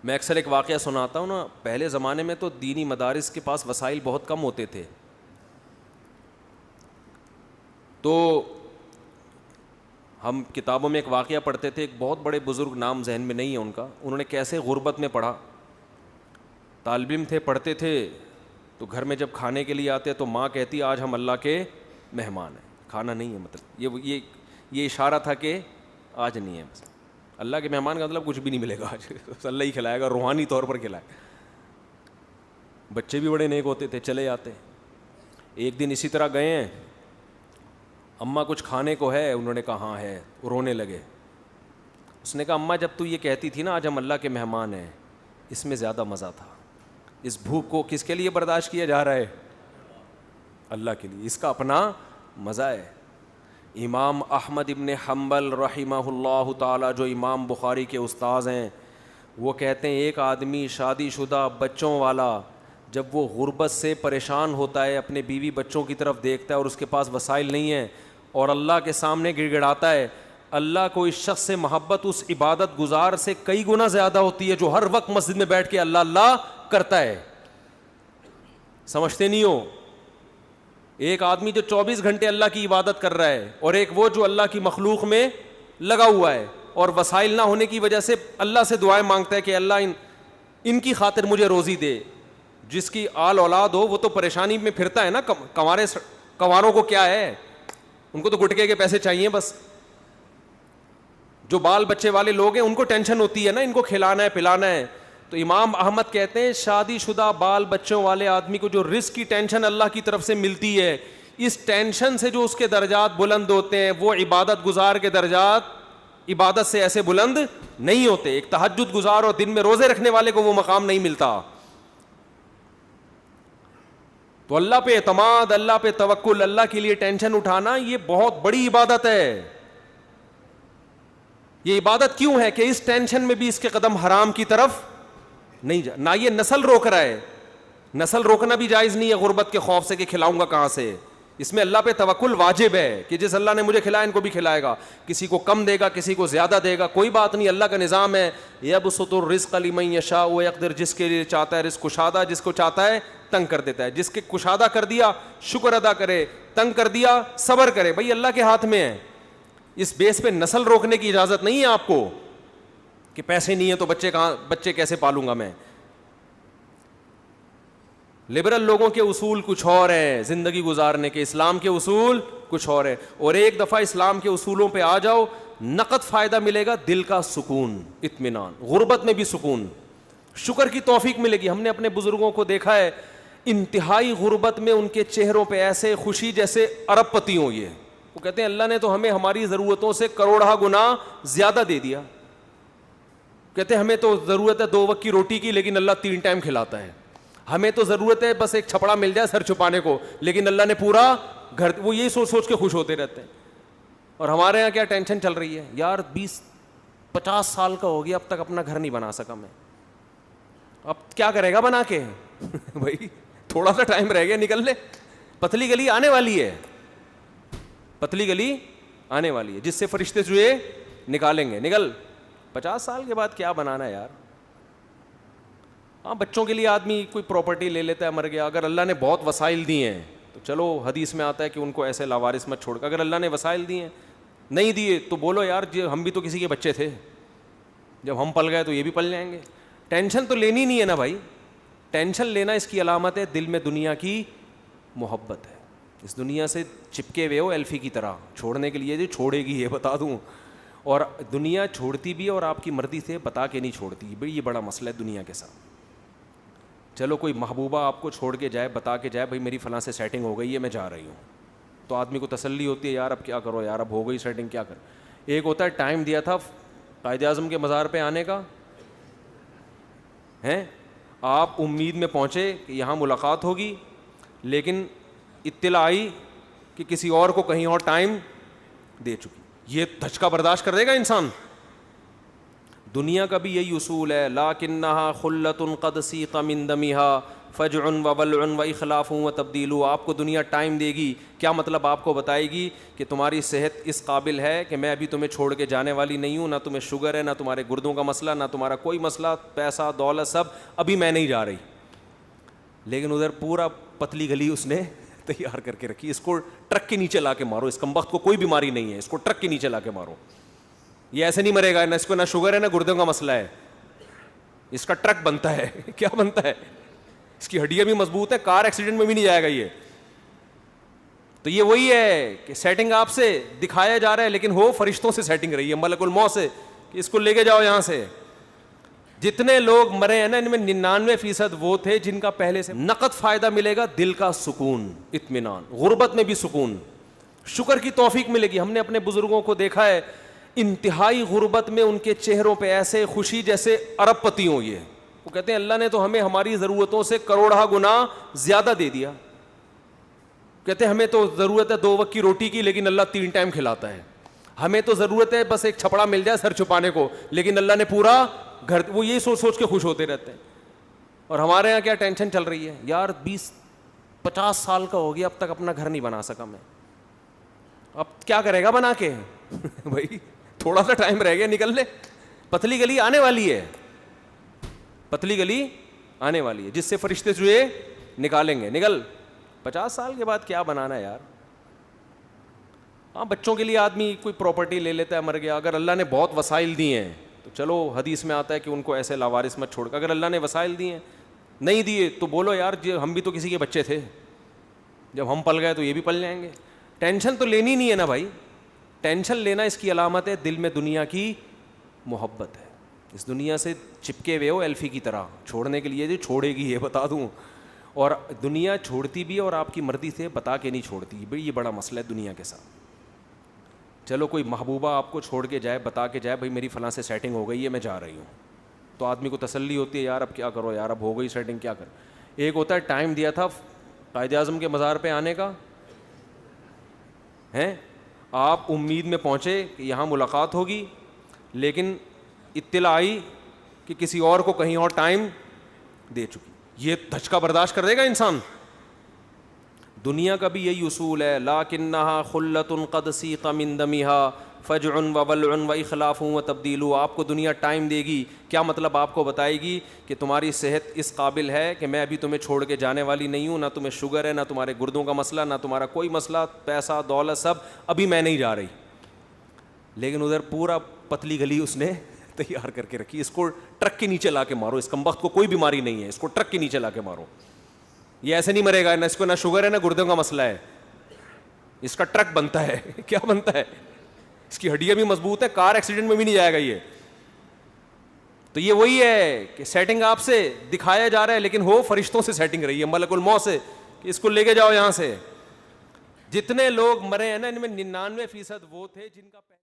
میں اکثر ایک واقعہ سناتا ہوں نا، پہلے زمانے میں تو دینی مدارس کے پاس وسائل بہت کم ہوتے تھے، تو ہم کتابوں میں ایک واقعہ پڑھتے تھے، ایک بہت بڑے بزرگ، نام ذہن میں نہیں ہے ان کا، انہوں نے کیسے غربت میں پڑھا، طالب علم تھے، پڑھتے تھے، تو گھر میں جب کھانے کے لیے آتے تو ماں کہتی آج ہم اللہ کے مہمان ہیں، کھانا نہیں ہے، مطلب یہ اشارہ تھا کہ آج نہیں ہے، بس اللہ کے مہمان کا مطلب کچھ بھی نہیں ملے گا آج، اللہ ہی کھلائے گا، روحانی طور پر کھلائے. بچے بھی بڑے نیک ہوتے تھے، چلے جاتے. ایک دن اسی طرح گئے ہیں، اماں کچھ کھانے کو ہے؟ انہوں نے کہا ہاں ہے. رونے لگے. اس نے کہا اماں جب تو یہ کہتی تھی نا آج ہم اللہ کے مہمان ہیں، اس میں زیادہ مزہ تھا. اس بھوک کو کس کے لیے برداشت کیا جا رہا ہے؟ اللہ کے لیے. اس کا اپنا مزہ ہے. امام احمد ابن حنبل رحمہ اللہ تعالی، جو امام بخاری کے استاذ ہیں، وہ کہتے ہیں ایک آدمی شادی شدہ بچوں والا جب وہ غربت سے پریشان ہوتا ہے، اپنے بیوی بچوں کی طرف دیکھتا ہے اور اس کے پاس وسائل نہیں ہیں، اور اللہ کے سامنے گڑ گڑاتا ہے، اللہ کو اس شخص سے محبت اس عبادت گزار سے کئی گنا زیادہ ہوتی ہے جو ہر وقت مسجد میں بیٹھ کے اللہ اللہ کرتا ہے. سمجھتے نہیں ہو؟ ایک آدمی جو 24 گھنٹے اللہ کی عبادت کر رہا ہے، اور ایک وہ جو اللہ کی مخلوق میں لگا ہوا ہے اور وسائل نہ ہونے کی وجہ سے اللہ سے دعائیں مانگتا ہے کہ اللہ ان کی خاطر مجھے روزی دے. جس کی آل اولاد ہو وہ تو پریشانی میں پھرتا ہے نا. کنواروں کو کیا ہے؟ ان کو تو گٹکے کے پیسے چاہیے بس. جو بال بچے والے لوگ ہیں ان کو ٹینشن ہوتی ہے نا، ان کو کھلانا ہے پلانا ہے. تو امام احمد کہتے ہیں شادی شدہ بال بچوں والے آدمی کو جو رزق کی ٹینشن اللہ کی طرف سے ملتی ہے، اس ٹینشن سے جو اس کے درجات بلند ہوتے ہیں، وہ عبادت گزار کے درجات عبادت سے ایسے بلند نہیں ہوتے. ایک تہجد گزار اور دن میں روزے رکھنے والے کو وہ مقام نہیں ملتا. تو اللہ پہ اعتماد، اللہ پہ توکل، اللہ کے لیے ٹینشن اٹھانا، یہ بہت بڑی عبادت ہے. یہ عبادت کیوں ہے کہ اس ٹینشن میں بھی اس کے قدم حرام کی طرف نہیں نہ یہ نسل روک رہا ہے. نسل روکنا بھی جائز نہیں ہے غربت کے خوف سے کہ کھلاؤں گا کہاں سے. اس میں اللہ پہ توکل واجب ہے کہ جس اللہ نے مجھے کھلایا ان کو بھی کھلائے گا. کسی کو کم دے گا، کسی کو زیادہ دے گا، کوئی بات نہیں. اللہ کا نظام ہے یبسط الرزق لمن یشاء ویقدر، جس کے لیے چاہتا ہے رزق کشادہ، جس کو چاہتا ہے تنگ کر دیتا ہے. جس کے کشادہ کر دیا شکر ادا کرے، تنگ کر دیا صبر کرے. بھائی اللہ کے ہاتھ میں ہے. اس بیس پہ نسل روکنے کی اجازت نہیں ہے آپ کو کہ پیسے نہیں ہیں تو بچے کیسے پالوں گا میں. لبرل لوگوں کے اصول کچھ اور ہیں زندگی گزارنے کے، اسلام کے اصول کچھ اور ہیں. اور ایک دفعہ اسلام کے اصولوں پہ آ جاؤ، نقد فائدہ ملے گا، دل کا سکون، اطمینان، غربت میں بھی سکون، شکر کی توفیق ملے گی. ہم نے اپنے بزرگوں کو دیکھا ہے انتہائی غربت میں ان کے چہروں پہ ایسے خوشی جیسے ارب پتی ہوں. یہ وہ کہتے ہیں اللہ نے تو ہمیں ہماری ضرورتوں سے کروڑہ گنا زیادہ دے دیا. کہتے ہیں ہمیں تو ضرورت ہے 2 وقت کی روٹی کی، لیکن اللہ 3 ٹائم کھلاتا ہے. ہمیں تو ضرورت ہے بس ایک چھپڑا مل جائے سر چھپانے کو، لیکن اللہ نے پورا گھر. وہ یہی سوچ سوچ کے خوش ہوتے رہتے ہیں. اور ہمارے یہاں کیا ٹینشن چل رہی ہے یار، 20-50 سال کا ہو گیا اب تک اپنا گھر نہیں بنا سکا میں. اب کیا کرے گا بنا کے؟ بھائی تھوڑا سا ٹائم رہ گیا، نکل لے. پتلی گلی آنے والی ہے، پتلی گلی آنے والی ہے جس سے فرشتے چوہے نکالیں گے. نکل. 50 سال کے بعد کیا بنانا ہے یار. ہاں بچوں کے لیے آدمی کوئی پراپرٹی لے لیتا ہے، مر گیا. اگر اللہ نے بہت وسائل دیے ہیں تو چلو حدیث میں آتا ہے کہ ان کو ایسے لاوارث مت چھوڑ کر. اگر اللہ نے وسائل دیے ہیں، نہیں دیے تو بولو یار ہم بھی تو کسی کے بچے تھے، جب ہم پل گئے تو یہ بھی پل جائیں گے. ٹینشن تو لینی نہیں ہے نا بھائی. ٹینشن لینا اس کی علامت ہے دل میں دنیا کی محبت ہے. اس دنیا سے چپکے ہوئے ہو ایلفی کی طرح. چھوڑنے کے لیے جو چھوڑے گی یہ بتا دوں، اور دنیا چھوڑتی بھی اور آپ کی مرضی سے بتا کے نہیں چھوڑتی. بھائی یہ بڑا مسئلہ ہے دنیا کے ساتھ. چلو کوئی محبوبہ آپ کو چھوڑ کے جائے، بتا کے جائے بھائی میری فلاں سے سیٹنگ ہو گئی ہے میں جا رہی ہوں، تو آدمی کو تسلی ہوتی ہے یار اب کیا کرو یار، اب ہو گئی سیٹنگ کیا کر. ایک ہوتا ہے ٹائم دیا تھا قائد اعظم کے مزار پہ آنے کا، ہیں آپ امید میں پہنچے کہ یہاں ملاقات ہوگی، لیکن اطلاع آئی کہ کسی اور کو کہیں اور ٹائم دے چکی. یہ دھچکا برداشت کر دے گا انسان. دنیا کا بھی یہی اصول ہے، لاکنھا خلۃ قد سیق من دمھا فجع وولع واخلاف وتبدیل، آپ کو دنیا ٹائم دے گی، کیا مطلب آپ کو بتائے گی کہ تمہاری صحت اس قابل ہے کہ میں ابھی تمہیں چھوڑ کے جانے والی نہیں ہوں، نہ تمہیں شوگر ہے، نہ تمہارے گردوں کا مسئلہ، نہ تمہارا کوئی مسئلہ، پیسہ دولت سب ابھی میں نہیں جا رہی. لیکن ادھر پورا پتلی گلی اس نے تیار کر کے رکھی، اس کو ٹرک کے نیچے لا کے مارو، اس کمبخت کو کوئی بیماری نہیں ہے، اس کو ٹرک کے نیچے لا کے مارو، یہ ایسے نہیں مرے گا، نہ اس کو نہ شوگر ہے نہ گردوں کا مسئلہ ہے، اس کا ٹرک بنتا ہے. کیا بنتا ہے؟ اس کی ہڈیاں بھی مضبوط ہے، کار ایکسیڈنٹ میں بھی نہیں جائے گا یہ. تو یہ وہی ہے کہ سیٹنگ آپ سے دکھایا جا رہا ہے لیکن ہو فرشتوں سے سیٹنگ رہی ہے، ملک الموت سے، کہ اس کو لے کے جاؤ یہاں سے. جتنے لوگ مرے ہیں نا ان میں 99% وہ تھے جن کا پہلے سے نقد فائدہ ملے گا، دل کا سکون، اطمینان، غربت میں بھی سکون، شکر کی توفیق ملے گی. ہم نے اپنے بزرگوں کو دیکھا ہے انتہائی غربت میں ان کے چہروں پہ ایسے خوشی جیسے ارب پتی ہوں. یہ وہ کہتے ہیں اللہ نے تو ہمیں ہماری ضرورتوں سے کروڑہ گنا زیادہ دے دیا. کہتے ہیں ہمیں تو ضرورت ہے 2 وقت کی روٹی کی لیکن اللہ 3 ٹائم کھلاتا ہے. ہمیں تو ضرورت ہے بس ایک چھپڑا مل جائے سر چھپانے کو، لیکن اللہ نے پورا گھر. وہ یہ سوچ سوچ کے خوش ہوتے رہتے ہیں. اور ہمارے یہاں کیا ٹینشن چل رہی ہے یار، 20-50 سال کا ہو گیا اب تک اپنا گھر نہیں بنا سکا میں، اب کیا کرے گا بنا کے. بھائی تھوڑا سا ٹائم رہ گیا، نکل لے، پتلی گلی آنے والی ہے، پتلی گلی آنے والی ہے جس سے فرشتے چوہے نکالیں گے. نکل 50 سال کے بعد کیا بنانا ہے یار. ہاں بچوں کے لیے آدمی کوئی پراپرٹی لے لیتا ہے، مر گیا، اگر اللہ نے بہت وسائل دیے ہیں تو چلو حدیث میں آتا ہے کہ ان کو ایسے لاوارث مت چھوڑ. اگر اللہ نے وسائل دیے ہیں، نہیں دیے تو بولو یار ہم بھی تو کسی کے بچے تھے، جب ہم پل گئے تو یہ بھی پل جائیں گے. ٹینشن تو لینی نہیں ہے نا بھائی. ٹینشن لینا اس کی علامت ہے دل میں دنیا کی محبت ہے، اس دنیا سے چپکے ہوئے ہو ایلفی کی طرح. چھوڑنے کے لیے جو چھوڑے گی یہ بتا دوں، اور دنیا چھوڑتی بھی اور آپ کی مرضی سے بتا کے نہیں چھوڑتی. بھائی یہ بڑا مسئلہ ہے دنیا کے ساتھ. چلو کوئی محبوبہ آپ کو چھوڑ کے جائے، بتا کے جائے بھائی میری فلاں سے سیٹنگ ہو گئی ہے میں جا رہی ہوں، تو آدمی کو تسلی ہوتی ہے یار اب کیا کرو یار، اب ہو گئی سیٹنگ کیا کر. ایک ہوتا ہے ٹائم دیا تھا قائد اعظم کے مزار پہ آنے کا، ہیں آپ امید میں پہنچے کہ یہاں ملاقات ہوگی، لیکن اطلاع آئی کہ کسی اور کو کہیں اور ٹائم دے چکی. یہ دھچکا برداشت کر دے گا انسان. دنیا کا بھی یہی اصول ہے، لاکنھا خلۃ قد سیق من دمھا فجع وولع واخلاف وتبدیل. آپ کو دنیا ٹائم دے گی، کیا مطلب آپ کو بتائے گی کہ تمہاری صحت اس قابل ہے کہ میں ابھی تمہیں چھوڑ کے جانے والی نہیں ہوں، نہ تمہیں شوگر ہے، نہ تمہارے گردوں کا مسئلہ، نہ تمہارا کوئی مسئلہ، پیسہ دولت سب ابھی میں نہیں جا رہی. لیکن ادھر پورا پتلی گلی اس نے تیار کر کے رکھی، اس کو ٹرک کے نیچے لا کے مارو، اس کمبخت کو کوئی بیماری نہیں ہے، اس کو ٹرک کے نیچے لا کے مارو. یہ ایسے نہیں مرے گا، نہ اس کو نہ شوگر ہے نہ گردوں کا مسئلہ ہے، اس کا ٹرک بنتا ہے. کیا بنتا ہے؟ اس کی ہڈیاں بھی مضبوط ہے، کار ایکسیڈنٹ میں بھی نہیں جائے گا یہ. تو یہ وہی ہے کہ سیٹنگ آپ سے دکھایا جا رہا ہے لیکن ہو فرشتوں سے سیٹنگ رہی ہے، ملک الموت سے، کہ اس کو لے کے جاؤ یہاں سے. جتنے لوگ مرے ہیں نا ان میں 99% وہ تھے جن کا